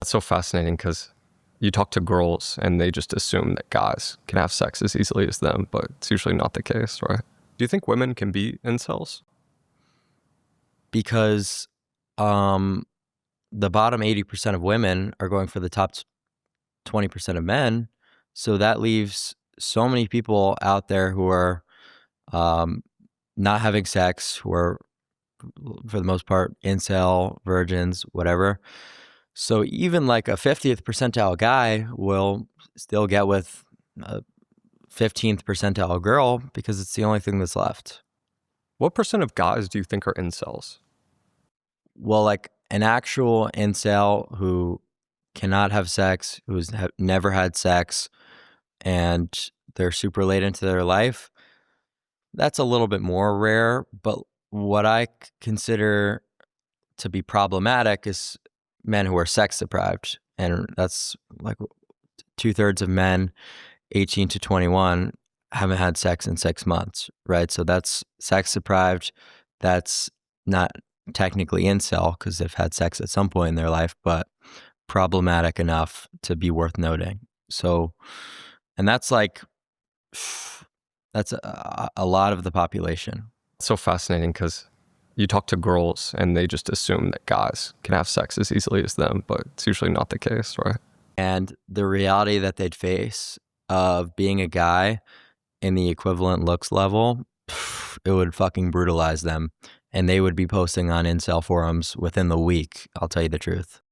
It's so fascinating because you talk to girls and they just assume that guys can have sex as easily as them, but it's usually not the case, right? Do you think women can be incels? Because the bottom 80% of women are going for the top 20% of men. So that leaves so many people out there who are not having sex, who are, for the most part, incel, virgins, whatever. So even like a 50th percentile guy will still get with a 15th percentile girl because it's the only thing that's left. What percent of guys do you think are incels? Well, like an actual incel who cannot have sex, who's never had sex, and they're super late into their life, that's a little bit more rare. But what I consider to be problematic is men who are sex deprived. And that's like 2/3 of men 18 to 21 haven't had sex in 6 months, right? So that's sex deprived. That's not technically incel because they've had sex at some point in their life, but problematic enough to be worth noting. So, and that's like, that's a lot of the population. It's so fascinating because you talk to girls and they just assume that guys can have sex as easily as them, but it's usually not the case, right? And the reality that they'd face of being a guy in the equivalent looks level, it would fucking brutalize them. And they would be posting on incel forums within the week, I'll tell you the truth.